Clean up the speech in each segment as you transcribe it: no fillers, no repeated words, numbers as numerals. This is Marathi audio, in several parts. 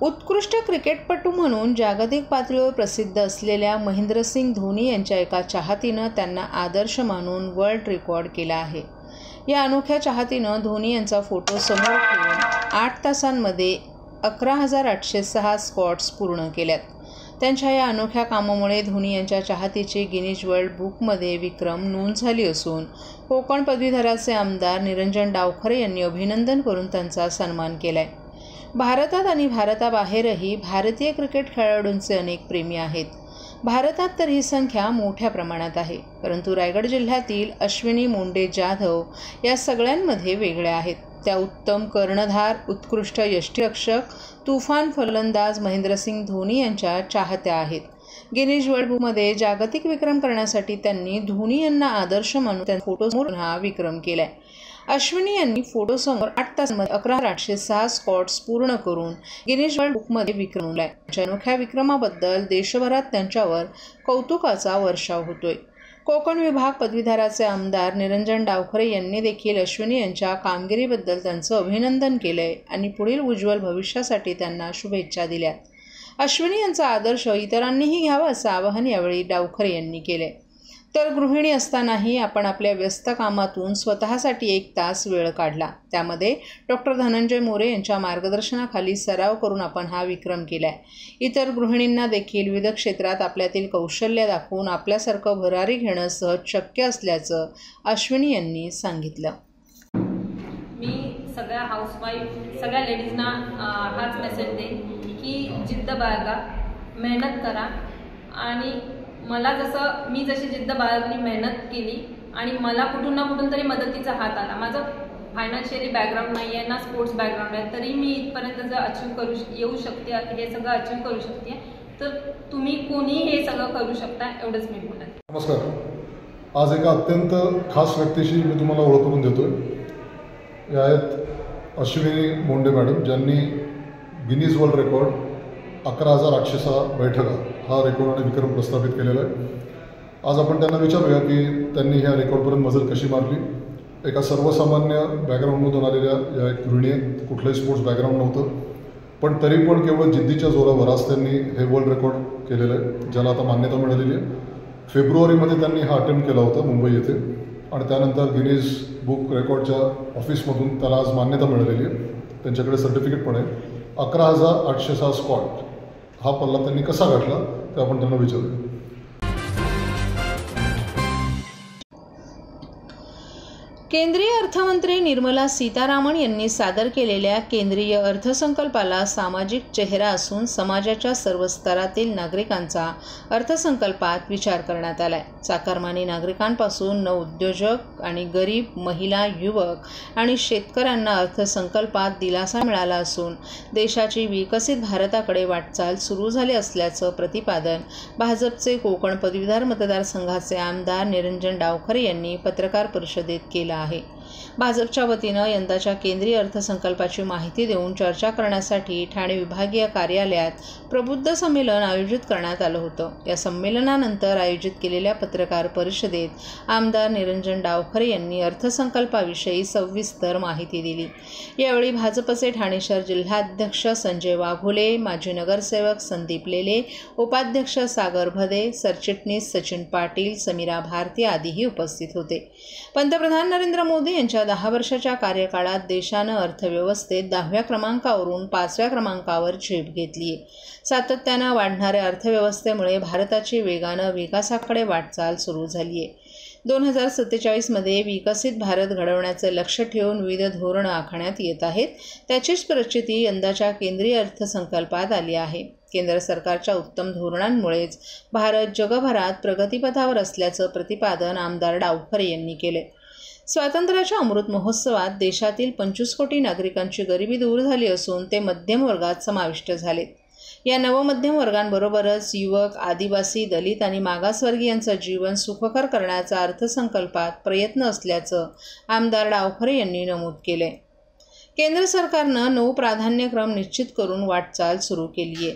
उत्कृष्ट क्रिकेटपटू म्हणून जागतिक पातळीवर प्रसिद्ध असलेल्या महेंद्रसिंग धोनी यांच्या एका चाहतीनं त्यांना आदर्श मानून वर्ल्ड रेकॉर्ड केला आहे। या अनोख्या चाहतीनं धोनी यांचा फोटो समोर ठेवून 8 तासांमध्ये 11,806 स्क्वॉट्स पूर्ण केल्यात। त्यांच्या या अनोख्या कामामुळे धोनी यांच्या चाहतीची गिनीज वर्ल्ड बुकमध्ये विक्रम नोंद झाली असून कोकण पदवीधराचे आमदार निरंजन डावखरे यांनी अभिनंदन करून त्यांचा सन्मान केलाय। भारतात आणि भारताबाहेरही भारतीय क्रिकेट खेळाडूंचे अनेक प्रेमी आहेत। भारतात तर ही संख्या मोठ्या प्रमाणात आहे, परंतु रायगड जिल्ह्यातील अश्विनी मोंडे जाधव या सगळ्यांमध्ये वेगळ्या आहेत। त्या उत्तम कर्णधार, उत्कृष्ट यष्टिरक्षक, तुफान फलंदाज महेंद्रसिंग धोनी यांच्या चाहत्या आहेत। गिनीज वर्ल्ड बुकमध्ये जागतिक विक्रम करण्यासाठी त्यांनी धोनी यांना आदर्श मानून त्यांचा फोटोसमोर हा विक्रम केलाय। अश्विनी यांनी फोटोसमोर 8 तासांमध्ये 11,806 स्क्वॉट्स पूर्ण करून गिनीज वर्ल्ड बुकमध्ये विक्रम नोंदवलाय। त्यांच्या अनोख्या विक्रमाबद्दल देशभरात त्यांच्यावर कौतुकाचा वर्षाव होतोय। कोकण विभाग पदवीधराचे आमदार निरंजन डावखरे यांनी देखील अश्विनी यांच्या कामगिरीबद्दल त्यांचं अभिनंदन केलंय आणि पुढील उज्ज्वल भविष्यासाठी त्यांना शुभेच्छा दिल्यात। अश्विनी यांचा आदर्श इतरांनीही घ्यावा असं आवाहन यावेळी डावखरे यांनी केले। तर गृहिणी असतानाही आपण आपल्या व्यस्त कामातून स्वतःसाठी 1 तास वेळ काढला, त्यामध्ये डॉक्टर धनंजय मोरे यांच्या मार्गदर्शनाखाली सराव करून आपण हा विक्रम केलाय। इतर गृहिणींना देखील विविध क्षेत्रात आपल्यातील कौशल्य दाखवून आपल्यासारखं भरारी घेणं सहज शक्य असल्याचं अश्विनी यांनी सांगितलं। मी सगळ्या हाऊसवाईफ, सगळ्या लेडीजना हाच मेसेज देईन की जिद्द बाळगा, मेहनत करा आणि मी जशी जिद्द बाळगली, मेहनत केली आणि मला कुठून ना कुठून तरी मदतीचा हात आला। माझं फायनान्शियली बॅकग्राऊंड नाही आहे ना, स्पोर्ट्स बॅकग्राऊंड आहे, तरी मी इथपर्यंत जर अचीव येऊ शकते, हे सगळं अचीव करू शकते, तर तुम्ही कोणी हे सगळं करू शकता, एवढंच मी बोलते। नमस्कार। आज एका अत्यंत खास व्यक्तीशी मी तुम्हाला ओळख करून देतोय। या आहेत अश्विनी मोंडे मॅडम, ज्यांनी गिनीज वर्ल्ड रेकॉर्ड 11,806 बैठका हा रेकॉर्ड आणि विक्रम प्रस्थापित केलेला आहे। आज आपण त्यांना विचारूया की त्यांनी ह्या रेकॉर्डपर्यंत मजल कशी मारली। एका सर्वसामान्य बॅकग्राऊंडमधून आलेल्या या एक गृहिणी आहेत, कुठलंही स्पोर्ट्स बॅकग्राऊंड नव्हतं, पण तरी पण केवळ जिद्दीच्या जोरावर आज त्यांनी हे वर्ल्ड रेकॉर्ड केलेलं आहे, ज्याला आता मान्यता मिळालेली आहे। फेब्रुवारीमध्ये त्यांनी हा अटेम्प्ट केला होता मुंबई येथे आणि त्यानंतर गिनीज बुक रेकॉर्डच्या ऑफिसमधून त्याला आज मान्यता मिळालेली आहे। त्यांच्याकडे सर्टिफिकेट पण आहे। 11,806 स्क्वॉट हा पल्ला त्यांनी कसा गाठला ते आपण त्यांना विचारूया। केंद्रीय अर्थमंत्री निर्मला सीतारामन यांनी सादर केलेल्या केंद्रीय अर्थसंकल्पाला सामाजिक चेहरा असून समाजाच्या सर्व स्तरातील नागरिकांचा अर्थसंकल्पात विचार करण्यात आलाय। चाकरमानी नागरिकांपासून नवउद्योजक आणि गरीब, महिला, युवक आणि शेतकऱ्यांना अर्थसंकल्पात दिलासा मिळाला असून देशाची विकसित भारताकडे वाटचाल सुरू झाली असल्याचं प्रतिपादन भाजपचे कोकण पदवीधर मतदारसंघाचे आमदार निरंजन डावखरे यांनी पत्रकार परिषदेत केलं आहे। भाजपच्या वतीनं यंदाच्या केंद्रीय अर्थसंकल्पाची माहिती देऊन चर्चा करण्यासाठी ठाणे विभागीय कार्यालयात प्रबुद्ध संमेलन आयोजित करण्यात आलं होतं। या संमेलनानंतर आयोजित केलेल्या पत्रकार परिषदेत आमदार निरंजन डावखरे यांनी अर्थसंकल्पाविषयी सविस्तर माहिती दिली। यावेळी भाजपचे ठाणे शहर जिल्हाध्यक्ष संजय वाघोले, माजी नगरसेवक संदीप लेले, उपाध्यक्ष सागर भदे, सरचिटणीस सचिन पाटील, समीरा भारती आदीही उपस्थित होते। पंतप्रधान नरेंद्र मोदी यांच्या 10 वर्षाच्या कार्यकाळात देशानं अर्थव्यवस्थेत 10व्या क्रमांकावरून 5व्या क्रमांकावर झेप घेतली आहे। सातत्यानं वाढणाऱ्या अर्थव्यवस्थेमुळे भारताची वेगानं विकासाकडे वाटचाल सुरू झाली आहे। 2047मध्ये विकसित भारत घडवण्याचे लक्ष्य ठेवून विविध धोरणं आखण्यात येत आहेत, त्याचीच प्रचिती यंदाच्या केंद्रीय अर्थसंकल्पात आली आहे। केंद्र सरकारच्या उत्तम धोरणांमुळेच भारत जगभरात प्रगतीपथावर असल्याचं प्रतिपादन आमदार डावखरे यांनी केले। स्वातंत्र्याच्या अमृत महोत्सवात देशातील 25 कोटी नागरिकांची गरिबी दूर झाली असून ते मध्यम वर्गात समाविष्ट झालेत। या नवमध्यम वर्गांबरोबरच युवक, आदिवासी, दलित आणि मागासवर्गीयांचं जीवन सुखकर करण्याचा अर्थसंकल्पात प्रयत्न असल्याचं आमदार डावखरे यांनी नमूद केले। केंद्र सरकारनं 9 प्राधान्यक्रम निश्चित करून वाटचाल सुरू केली आहे।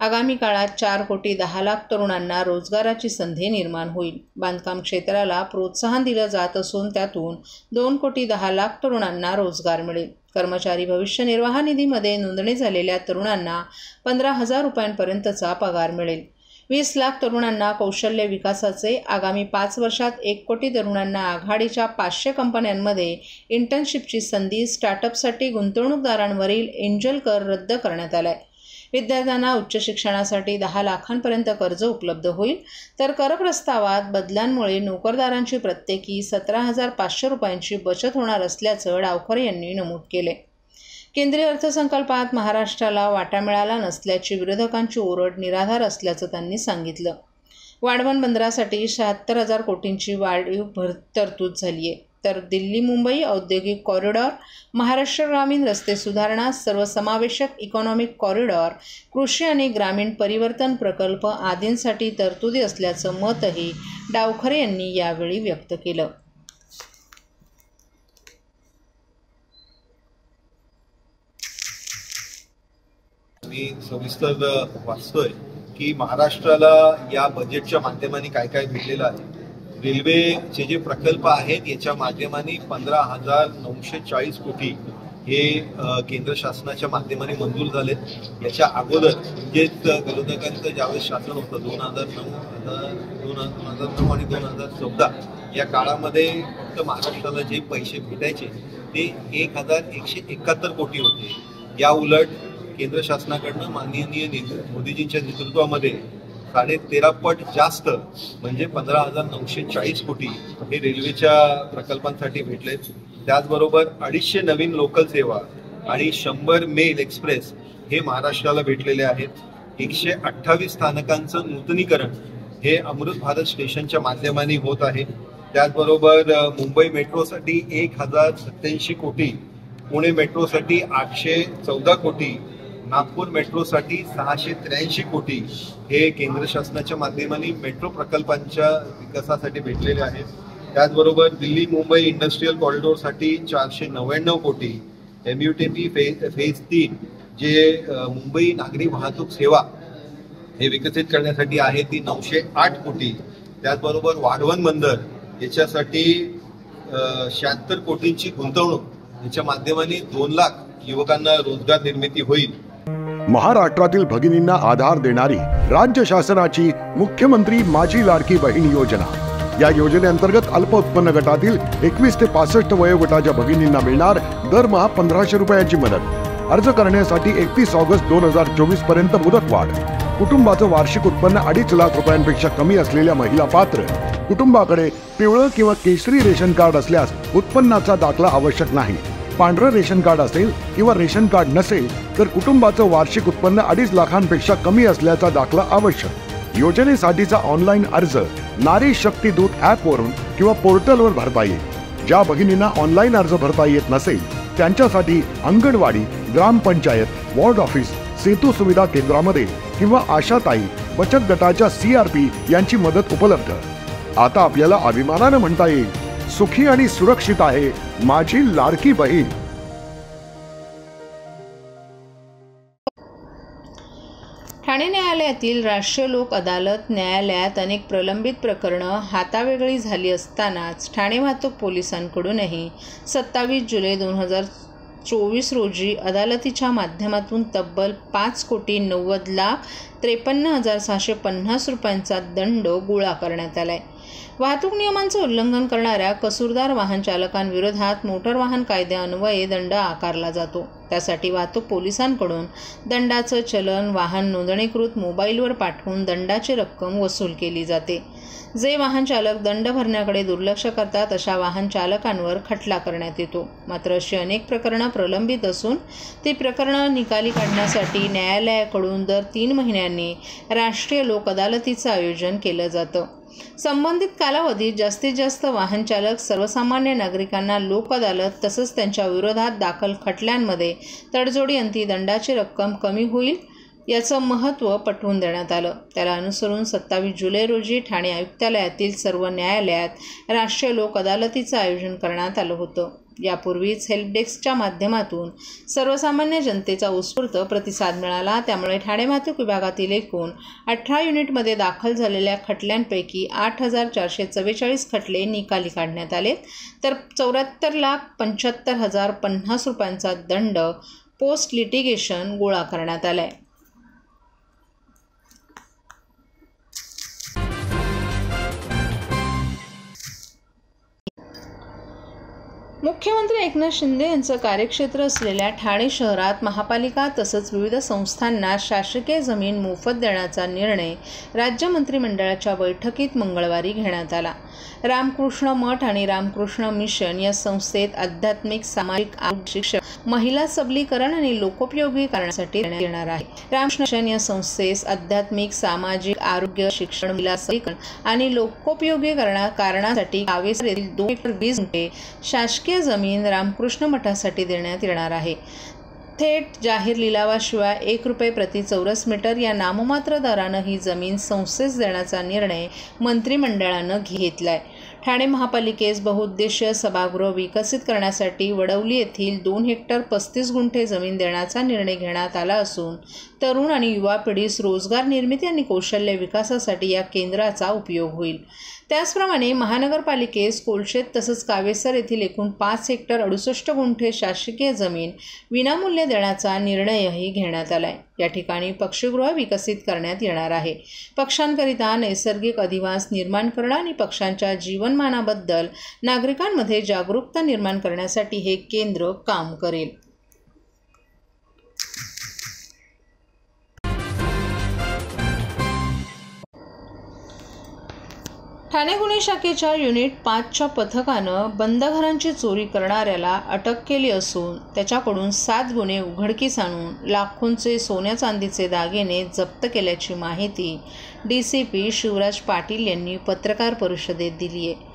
आगामी काळात 4,10,00,000 तरुणांना रोजगाराची संधी निर्माण होईल. बांधकाम क्षेत्राला प्रोत्साहन दिलं जात असून त्यातून 2,10,00,000 तरुणांना रोजगार मिळेल. कर्मचारी भविष्य निर्वाह निधीमध्ये नोंदणी झालेल्या तरुणांना 15,000 रुपयांपर्यंतचा पगार मिळेल. 20 लाख तरुणांना कौशल्य विकासाचे. आगामी 5 वर्षात 1 कोटी तरुणांना आघाडीच्या 500 कंपन्यांमध्ये इंटर्नशिपची संधी. स्टार्टअपसाठी गुंतवणूकदारांवरील एंजल कर रद्द करण्यात आलाय. विद्यार्थ्यांना उच्च शिक्षणासाठी 10 लाखांपर्यंत कर्ज उपलब्ध होईल. तर कर प्रस्तावात बदलांमुळे नोकरदारांची प्रत्येकी 17,500 रुपयांची बचत होणार असल्याचं डावखरे यांनी नमूद केले. केंद्रीय अर्थसंकल्पात महाराष्ट्राला वाटा मिळाला नसल्याची विरोधकांची ओरड निराधार असल्याचं त्यांनी सांगितलं. वाढवण बंदरासाठी 76,000 कोटींची वाढीव तरतूद झाली आहे. तर दिल्ली मुंबई औद्योगिक कॉरिडॉर, महाराष्ट्र ग्रामीण रस्ते सुधारणा, सर्वसमावेशक इकॉनॉमिक कॉरिडॉर, कृषी आणि ग्रामीण परिवर्तन प्रकल्प आदींसाठी तरतुदी असल्याचं मतही डावखरे यांनी यावेळी व्यक्त केलं. मी सविस्तर वाचतोय की महाराष्ट्राला या बजेटच्या माध्यमाने काय काय भेटलेलं आहे. रेल्वेचे जे प्रकल्प आहेत याच्या माध्यमाने 15,940 कोटी हे केंद्र शासनाच्या माध्यमाने मंजूर झालेत. याच्या अगोदर म्हणजेच विरोधकांचं ज्यावेळेस शासन होतं 2009 आणि 2014 या काळामध्ये फक्त महाराष्ट्राला जे पैसे भेटायचे ते 1,171 कोटी होते. या उलट केंद्र शासनाकडनं माननीय मोदीजींच्या नेतृत्वामध्ये 13.5 पट जास्त म्हणजे 15,940 कोटी हे रेल्वेच्या प्रकल्पांसाठी भेटलेत. त्याचबरोबर 250 नवीन लोकल सेवा आणि 100 मेल एक्सप्रेस हे महाराष्ट्राला भेटलेले आहेत. 128 स्थानकांचं नूतनीकरण हे अमृत भारत स्टेशनच्या माध्यमाने होत आहे. त्याचबरोबर मुंबई मेट्रोसाठी 1,087 कोटी, पुणे मेट्रोसाठी 814 कोटी, नागपूर मेट्रोसाठी 683 कोटी हे केंद्र शासनाच्या माध्यमाने मेट्रो प्रकल्पांच्या विकासासाठी भेटलेले आहेत. त्याचबरोबर दिल्ली मुंबई इंडस्ट्रियल कॉरिडॉरसाठी 499 कोटी, MUTP फेज 3 जे मुंबई नागरी वाहतूक सेवा हे विकसित करण्यासाठी आहे ती 908 कोटी. त्याचबरोबर वाढवण बंदर याच्यासाठी 76 कोटींची गुंतवणूक याच्या माध्यमाने 2 लाख युवकांना रोजगार निर्मिती होईल. महाराष्ट्रातील भगिनींना आधार देणारी राज्य शासनाची मुख्यमंत्री माझी लाडकी बहीण योजना. या योजनेअंतर्गत अल्प उत्पन्न गटातील 21 ते 65 वयोगटाच्या भगिनींना मिळणार दरमहा 1,500 रुपयांची मदत. अर्ज करण्यासाठी 31 ऑगस्ट 2024 पर्यंत मुदतवाढ. कुटुंबाचं वार्षिक उत्पन्न 2.5 लाख रुपयांपेक्षा कमी असलेल्या महिला पात्र. कुटुंबाकडे पिवळं किंवा केशरी रेशन कार्ड असल्यास उत्पन्नाचा दाखला आवश्यक नाही. पांढरं रेशन कार्ड असेल किंवा रेशन कार्ड नसेल तर कुटुंबाचं वार्षिक उत्पन्न 2.5 लाखांपेक्षा कमी असल्याचा दाखला आवश्यक. योजनेसाठीचा ऑनलाईन अर्ज नारी शक्ती दूत ॲपवरून किंवा पोर्टलवर भरता येईल. ज्या भगिनींना ऑनलाईन अर्ज भरता येत नसेल त्यांच्यासाठी अंगणवाडी, ग्रामपंचायत, वॉर्ड ऑफिस, सेतू सुविधा केंद्रामध्ये किंवा आशाताई बचत गटाच्या CRP यांची मदत उपलब्ध. आता आपल्याला अभिमानानं म्हणता येईल, सुखी आणि सुरक्षित आहे माझी लाडकी बहीण. ठाणे न्यायालयातील राष्ट्रीय लोक अदालत न्यायालयात अनेक प्रलंबित प्रकरणं हातावेगळी झाली असतानाच ठाणे वाहतूक पोलिसांकडूनही 27 जुलै 2024 रोजी अदालतीच्या माध्यमातून तब्बल 5,90,53,650 रुपयांचा दंड गोळा करण्यात आलाय. वाहतूक नियमांचं उल्लंघन करणाऱ्या कसूरदार वाहन चालकांविरोधात मोटर वाहन कायद्यान्वये दंड आकारला जातो. त्यासाठी वाहतूक पोलिसांकडून दंडाचं चलन वाहन नोंदणीकृत मोबाईलवर पाठवून दंडाची रक्कम वसूल केली जाते. जे वाहन चालक दंड भरण्याकडे दुर्लक्ष करतात अशा वाहन चालकांवर खटला करण्यात येतो. मात्र अशी अनेक प्रकरणं प्रलंबित असून ती प्रकरणं निकाली काढण्यासाठी न्यायालयाकडून दर 3 महिन्यांनी राष्ट्रीय लोक अदालतीचं आयोजन केलं जातं. संबंधित कालावधीत जास्तीत जास्त वाहन चालक, सर्वसामान्य नागरिकांना लोक अदालत तसंच त्यांच्या विरोधात दाखल खटल्यांमध्ये तडजोडी अंती दंडाची रक्कम कमी होईल याचं महत्त्व पटवून देण्यात आलं. त्याला अनुसरून 27 जुलै रोजी ठाणे आयुक्तालयातील सर्व न्यायालयात राष्ट्रीय लोक अदालतीचं आयोजन करण्यात आलं होतं. यापूर्वीच हेल्प डेस्कच्या माध्यमातून सर्वसामान्य जनतेचा उत्स्फूर्त प्रतिसाद मिळाला, त्यामुळे ठाणे वाहतूक विभागातील एकूण 18 युनिटमध्ये दाखल झालेल्या खटल्यांपैकी 8,444 खटले निकाली काढण्यात आले, तर 74,75,050 रुपयांचा दंड पोस्ट लिटिगेशन गोळा करण्यात आलाय. मुख्यमंत्री एकनाथ शिंदे यांचं कार्यक्षेत्र असलेल्या ठाणे शहरात महापालिका तसंच विविध संस्थांना शासकीय जमीन मोफत देण्याचा निर्णय राज्य मंत्रिमंडळाच्या बैठकीत मंगळवारी घेण्यात आला. रामकृष्ण मठ आणि रामकृष्ण मिशन या संस्थेत आध्यात्मिक, सामाजिक, आरोग्य, शिक्षण, महिला सबलीकरण आणि लोकोपयोगी कारणासाठी देण्यात येणार आहे. रामकृष्ण मिशन या संस्थेस आध्यात्मिक, सामाजिक, आरोग्य, शिक्षण, महिला सबलीकरण आणि लोकोपयोगी कारणासाठी कावेसर येथील 2 हेक्टर 20 गुंठे शासकीय जमीन रामकृष्ण मठासाठी देण्यात येणार आहे. थेट जाहीर लिलावाशिवाय 1 रुपये प्रति चौरस मीटर या नाममात्र दरानं ही जमीन संस्थेस देण्याचा निर्णय मंत्रिमंडळानं घेतलाय. ठाणे महापालिकेस बहुउद्देशीय सभागृह विकसित करण्यासाठी वडवली येथील 2 हेक्टर 35 गुंठे जमीन देण्याचा निर्णय घेण्यात आला असून तरुण आणि युवा पिढीस रोजगार निर्मिती आणि कौशल्य विकासासाठी या केंद्राचा उपयोग होईल. त्याचप्रमाणे महानगरपालिकेस कोलशेत तसंच कावेसर येथील एकूण 5 हेक्टर 68 गुंठे शासकीय जमीन विनामूल्य देण्याचा निर्णयही घेण्यात आलाय. या ठिकाणी पक्षीगृह विकसित करण्यात येणार आहे. पक्ष्यांकरिता नैसर्गिक अधिवास निर्माण करणं आणि पक्ष्यांच्या जीवनमानाबद्दल नागरिकांमध्ये जागरूकता निर्माण करण्यासाठी हे केंद्र काम करेल. ठाणे गुन्हे शाखेच्या युनिट 5च्या पथकानं बंद घरांची चोरी करणाऱ्याला अटक केली असून त्याच्याकडून 7 गुन्हे उघडकीस आणून लाखोंचे सोन्या चांदीचे दागिने जप्त केल्याची माहिती DCP शिवराज पाटील यांनी पत्रकार परिषदेत दिली आहे.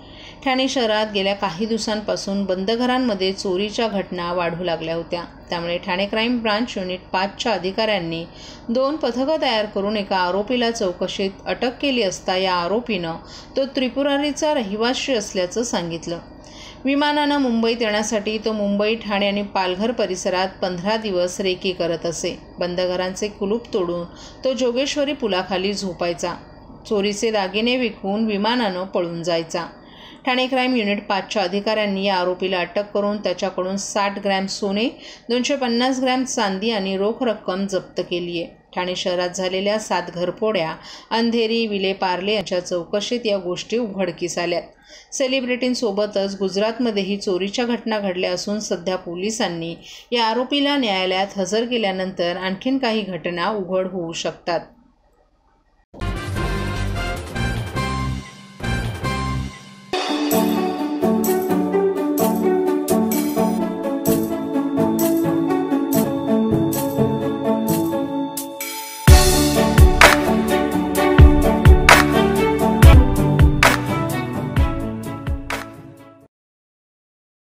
ठाणे शहरात गेल्या काही दिवसांपासून बंद घरांमध्ये चोरीच्या घटना वाढू लागल्या होत्या. त्यामुळे ठाणे क्राईम ब्रांच युनिट 5च्या अधिकाऱ्यांनी 2 पथकं तयार करून एका आरोपीला चौकशीत अटक केली असता या आरोपीनं तो त्रिपुरारीचा रहिवासी असल्याचं सांगितलं. विमानानं मुंबईत येण्यासाठी तो मुंबई, ठाणे आणि पालघर परिसरात 15 दिवस रेकी करत असे. बंद घरांचे कुलूप तोडून तो जोगेश्वरी पुलाखाली झोपायचा. चोरीचे दागिने विकून विमानानं पळून जायचा. ठाणे क्राईम युनिट 5च्या अधिकाऱ्यांनी या आरोपीला अटक करून त्याच्याकडून 60 ग्रॅम सोने, 250 ग्रॅम चांदी आणि रोख रक्कम जप्त केली आहे. ठाणे शहरात झालेल्या 7 घरफोड्या, अंधेरी, विले पार्ले यांच्या चौकशीत या गोष्टी उघडकीस आल्यात. सेलिब्रिटींसोबतच गुजरातमध्येही चोरीच्या घटना घडल्या असून सध्या पोलिसांनी या आरोपीला न्यायालयात हजर केल्यानंतर आणखीन काही घटना उघड होऊ शकतात.